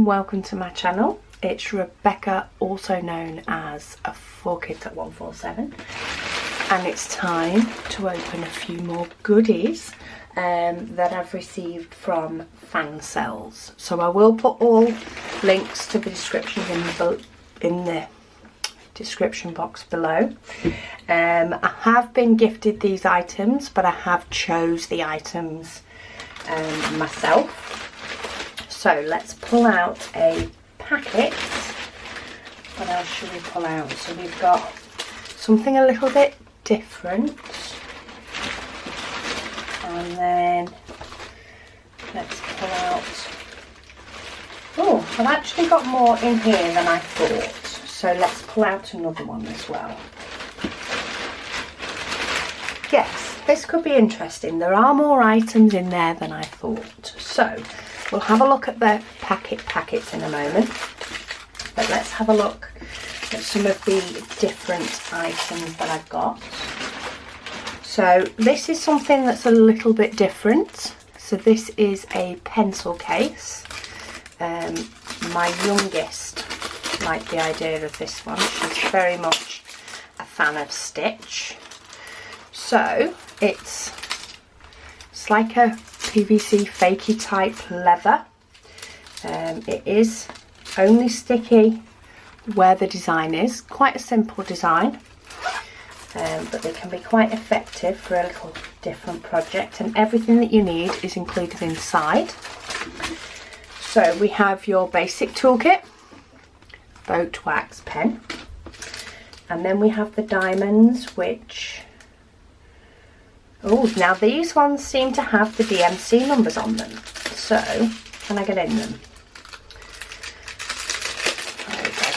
and welcome to my channel. It's Rebecca, also known as 4Kids at 147, and it's time to open a few more goodies that I've received from Fansells. So I will put all links to the descriptions in the description box below. I have been gifted these items, but I have chose the items myself. So let's pull out a packet. What else should we pull out? So we've got something a little bit different. And then let's pull out... Oh, I've actually got more in here than I thought. So let's pull out another one as well. Yes, this could be interesting. There are more items in there than I thought. So we'll have a look at the packets in a moment, but let's have a look at some of the different items that I've got. So this is something that's a little bit different. So this is a pencil case. My youngest liked the idea of this one. She's very much a fan of Stitch. So it's like a PVC fakey type leather. It is only sticky where the design is. Quite a simple design, but they can be quite effective for a little different project, and everything that you need is included inside. So we have your basic toolkit, boat wax pen, and then we have the diamonds, which... Oh, now these ones seem to have the DMC numbers on them. So, can I get in them? There we go.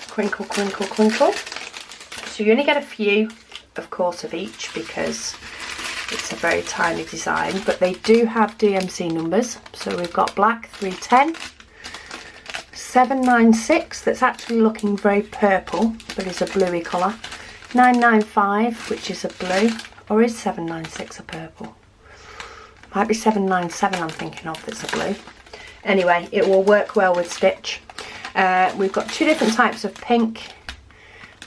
Crinkle, crinkle, crinkle. So you only get a few, of course, of each because it's a very tiny design. But they do have DMC numbers. So we've got black 310, 796, that's actually looking very purple, but is a bluey colour. 995, which is a blue, or is 796 a purple? Might be 797 I'm thinking of that's a blue. Anyway, it will work well with Stitch. We've got two different types of pink.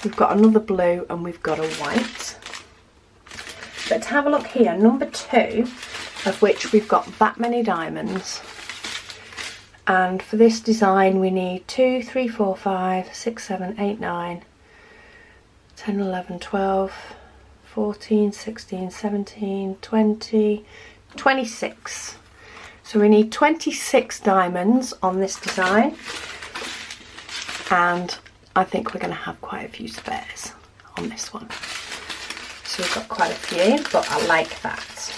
We've got another blue and we've got a white. But to have a look here, number 2, of which we've got that many diamonds. And for this design we need 2, 3, 4, 5, 6, 7, 8, 9, 10, 11, 12, 14, 16, 17, 20, 26. So we need 26 diamonds on this design, and I think we're going to have quite a few spares on this one. So we've got quite a few, but I like that.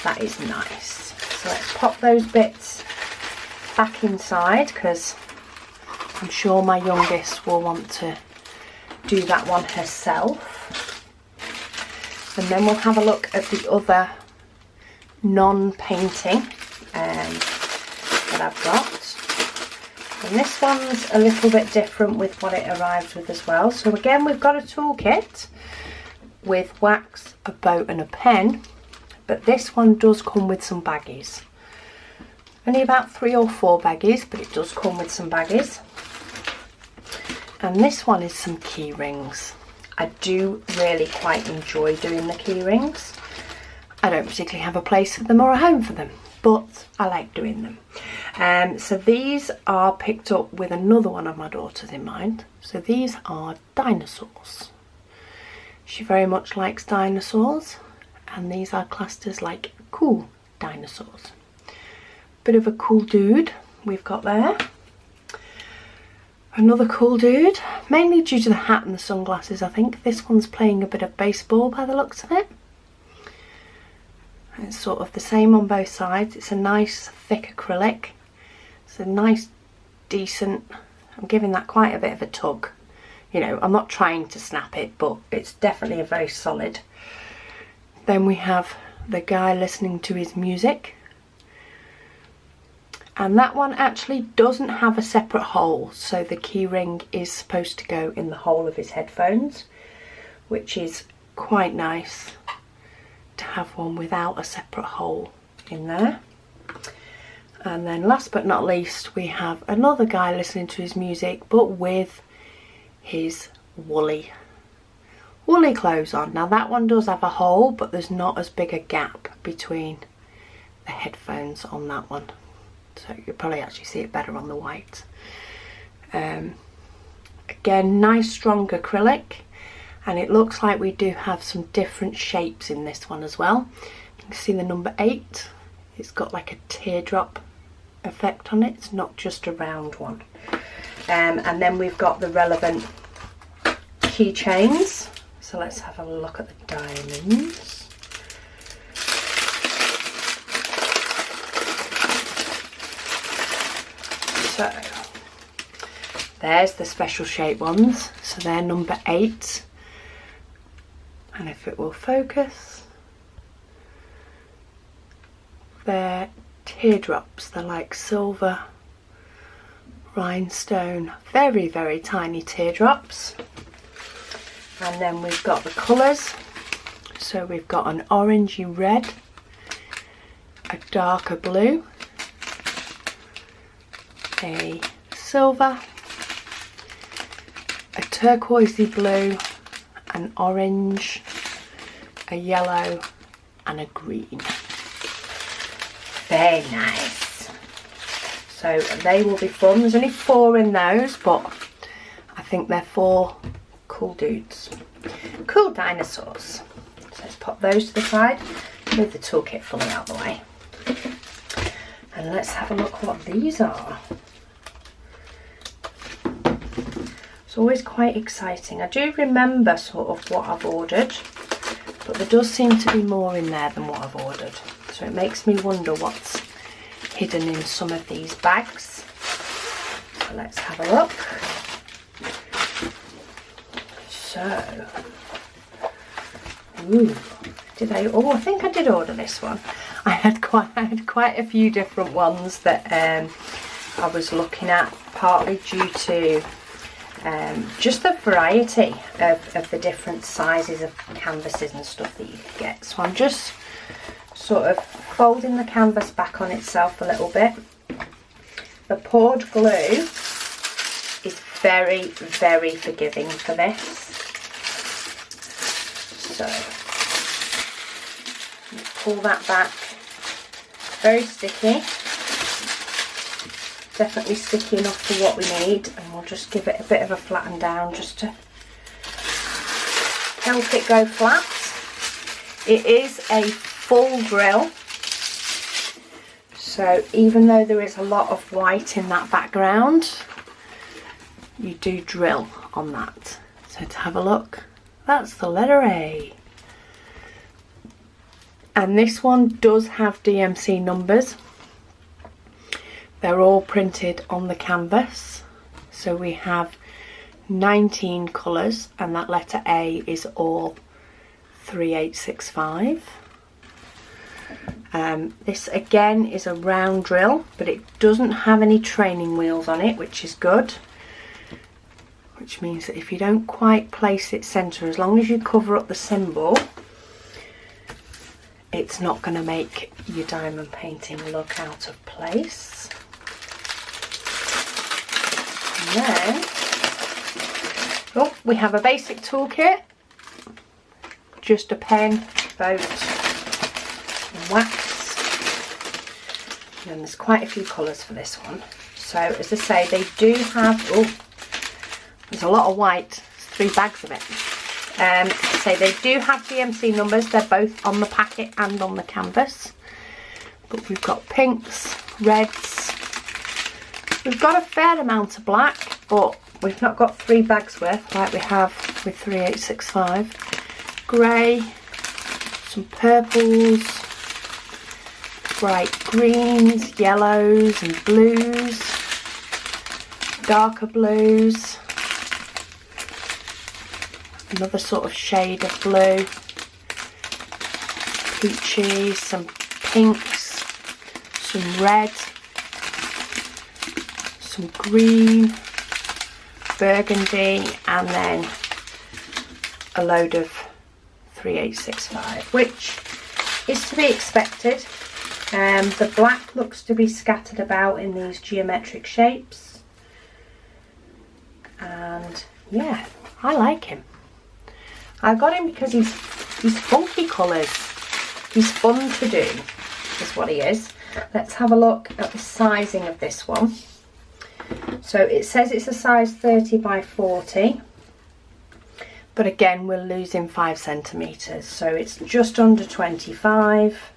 That is nice. So let's pop those bits back inside, because I'm sure my youngest will want to do that one herself. And then we'll have a look at the other non-painting that I've got. And this one's a little bit different with what it arrives with as well. So again, we've got a toolkit with wax, a boat and a pen, but this one does come with some baggies. Only about 3 or 4 baggies, but it does come with some baggies. And this one is some key rings. I do really quite enjoy doing the key rings. I don't particularly have a place for them or a home for them, but I like doing them. So these are picked up with another one of my daughters in mind. So these are dinosaurs. She very much likes dinosaurs, and these are classed as like cool dinosaurs. Bit of a cool dude we've got there. Another cool dude, mainly due to the hat and the sunglasses. I think this one's playing a bit of baseball by the looks of it. It's sort of the same on both sides. It's a nice thick acrylic. It's a nice, decent, I'm giving that quite a bit of a tug. You know, I'm not trying to snap it, but it's definitely a very solid. Then we have the guy listening to his music. And that one actually doesn't have a separate hole, so the key ring is supposed to go in the hole of his headphones, which is quite nice to have one without a separate hole in there. And then last but not least, we have another guy listening to his music, but with his woolly clothes on. Now that one does have a hole, but there's not as big a gap between the headphones on that one, so you'll probably actually see it better on the white. Again, nice strong acrylic, and it looks like we do have some different shapes in this one as well. You can see the number 8, it's got like a teardrop effect on it, it's not just a round one. And then we've got the relevant keychains. So let's have a look at the diamonds. So there's the special shape ones. So they're number 8. And if it will focus, they're teardrops. They're like silver rhinestone, very, very tiny teardrops. And then we've got the colours. So we've got an orangey red, a darker blue, a silver, a turquoisey blue, an orange, a yellow and a green. Very nice. So they will be fun. There's only 4 in those, but I think they're 4 cool dudes. Cool dinosaurs. So let's pop those to the side, move the toolkit fully out of the way. And let's have a look what these are. It's always quite exciting. I do remember sort of what I've ordered, but there does seem to be more in there than what I've ordered. So it makes me wonder what's hidden in some of these bags. So let's have a look. So, ooh, I think I did order this one. I had quite a few different ones that I was looking at, partly due to just the variety of the different sizes of canvases and stuff that you could get. So I'm just sort of folding the canvas back on itself a little bit. The poured glue is very, very forgiving for this. So pull that back. Very sticky. Definitely sticky enough for what we need, and we'll just give it a bit of a flatten down just to help it go flat. It is a full drill, so even though there is a lot of white in that background, you do drill on that. So to have a look, that's the letter A. And this one does have DMC numbers. They're all printed on the canvas. So we have 19 colours, and that letter A is all 3865. This again is a round drill, but it doesn't have any training wheels on it, which is good. Which means that if you don't quite place it centre, as long as you cover up the symbol, it's not going to make your diamond painting look out of place. And then, oh, we have a basic toolkit, just a pen, boat, and wax. And then there's quite a few colours for this one. So as I say, they do have, oh, there's a lot of white, there's 3 bags of it. So they do have DMC numbers, they're both on the packet and on the canvas. But we've got pinks, reds, we've got a fair amount of black, but we've not got 3 bags worth like we have with 3865. Grey, some purples, bright greens, yellows and blues, darker blues, another sort of shade of blue, peachy, some pinks, some red, some green, burgundy, and then a load of 3865, which is to be expected. The black looks to be scattered about in these geometric shapes, and yeah, I like him. I got him because he's funky colours. He's fun to do, is what he is. Let's have a look at the sizing of this one. So it says it's a size 30 by 40, but again we're losing 5 centimetres, so it's just under 25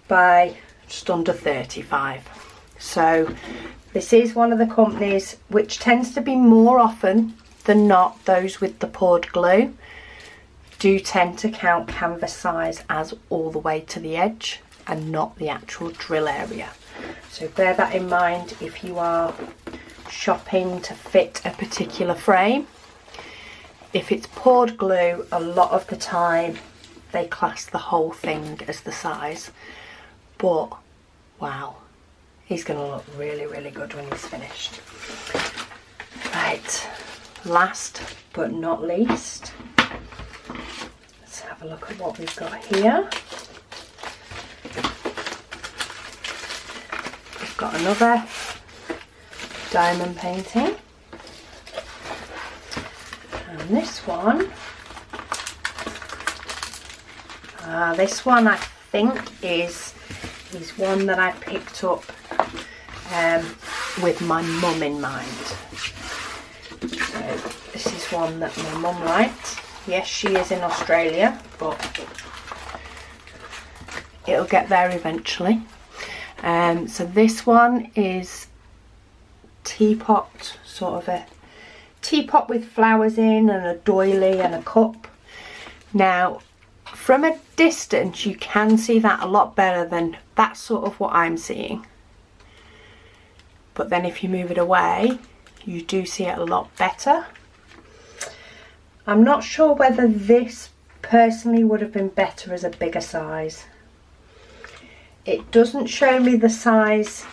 by just under 35. So this is one of the companies which tends to be more often than not, those with the poured glue do tend to count canvas size as all the way to the edge and not the actual drill area. So bear that in mind if you are shopping to fit a particular frame. If it's poured glue, a lot of the time they class the whole thing as the size, but wow, he's going to look really, really good when he's finished. Right, last but not least, let's have a look at what we've got here. We've got another diamond painting, and this one I think is one that I picked up with my mum in mind. So this is one that my mum liked. Yes, she is in Australia, but it'll get there eventually. So this one is teapot, sort of a teapot with flowers in and a doily and a cup. Now from a distance you can see that a lot better than that's sort of what I'm seeing, but then if you move it away you do see it a lot better. I'm not sure whether this personally would have been better as a bigger size. It doesn't show me the size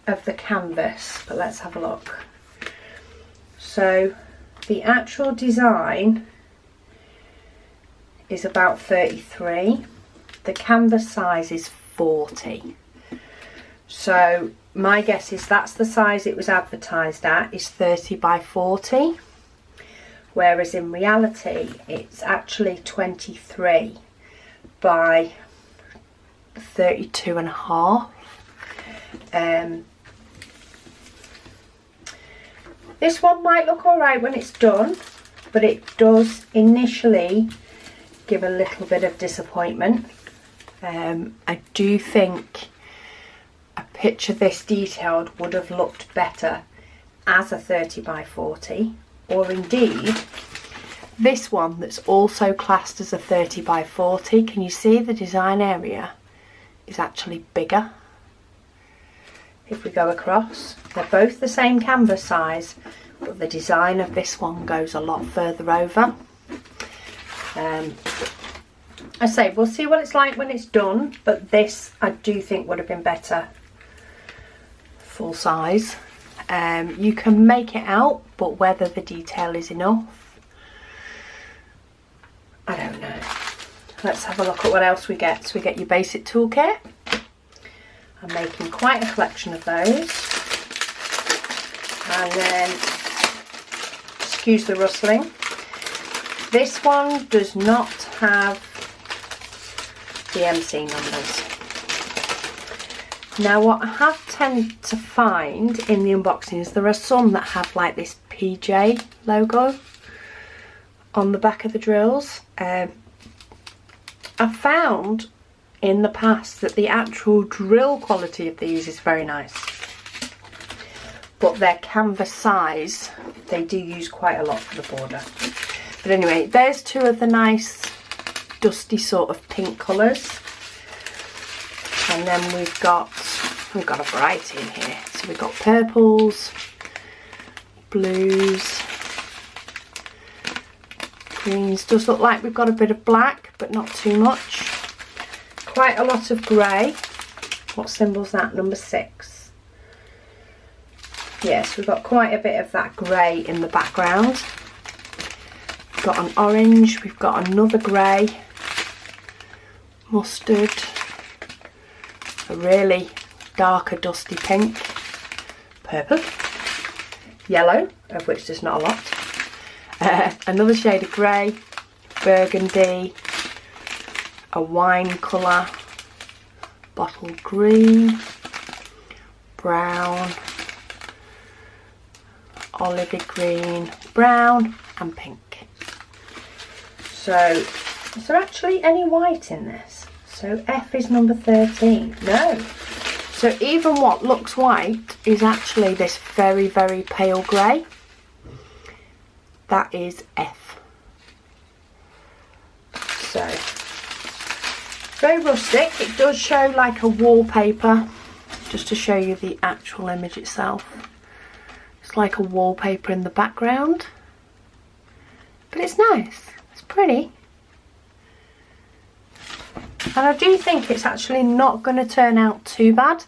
of the canvas, but let's have a look. So the actual design is about 33. The canvas size is 40. So my guess is that's the size it was advertised at, is 30 by 40. Whereas in reality it's actually 23 by 32 and a half. This one might look alright when it's done, but it does initially give a little bit of disappointment. I do think a picture this detailed would have looked better as a 30 by 40, or indeed this one that's also classed as a 30 by 40. Can you see the design area is actually bigger? If we go across, they're both the same canvas size, but the design of this one goes a lot further over. I say we'll see what it's like when it's done, but this I do think would have been better full size. You can make it out, but whether the detail is enough, I don't know. Let's have a look at what else we get. So we get your basic toolkit. I'm making quite a collection of those. And then, excuse the rustling, this one does not have the MC numbers. Now what I have tended to find in the unboxings, there are some that have like this PJ logo on the back of the drills. I've found in the past that the actual drill quality of these is very nice, but their canvas size, they do use quite a lot for the border. But anyway, there's two of the nice dusty sort of pink colours, and then we've got a variety in here. So we've got purples, blues, greens. Does look like we've got a bit of black, but not too much. Quite a lot of grey. What symbol's that? Number 6. Yes, we've got quite a bit of that grey in the background. We've got an orange, we've got another grey, mustard, a really darker dusty pink, purple, yellow, of which there's not a lot, another shade of grey, burgundy, a wine colour, bottle green, brown, olivey green, brown and pink. So is there actually any white in this? So F is number 13. No. So even what looks white is actually this very, very pale grey. That is F. So very rustic. It does show like a wallpaper, just to show you the actual image itself. It's like a wallpaper in the background, but it's nice, it's pretty. And I do think it's actually not going to turn out too bad.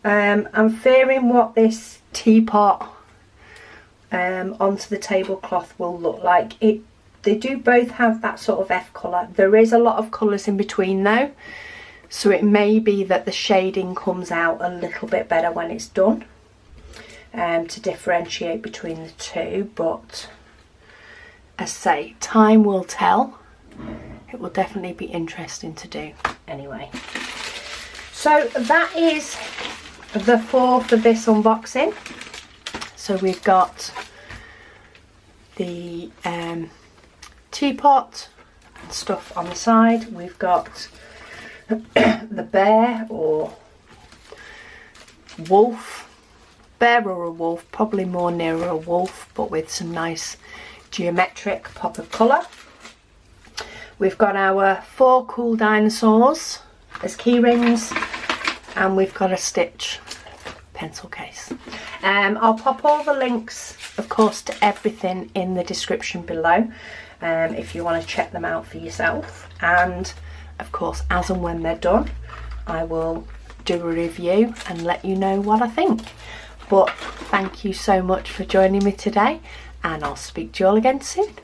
I'm fearing what this teapot onto the tablecloth will look like. They do both have that sort of F colour. There is a lot of colours in between though, so it may be that the shading comes out a little bit better when it's done, to differentiate between the two. But as I say, time will tell. It will definitely be interesting to do anyway. So that is the 4 for this unboxing. So we've got the teapot and stuff on the side. We've got the bear or wolf, bear or a wolf, probably more nearer a wolf, but with some nice geometric pop of colour. We've got our 4 cool dinosaurs as key rings, and we've got a Stitch pencil case. I'll pop all the links, of course, to everything in the description below, if you want to check them out for yourself. And of course, as and when they're done, I will do a review and let you know what I think. But thank you so much for joining me today, and I'll speak to you all again soon.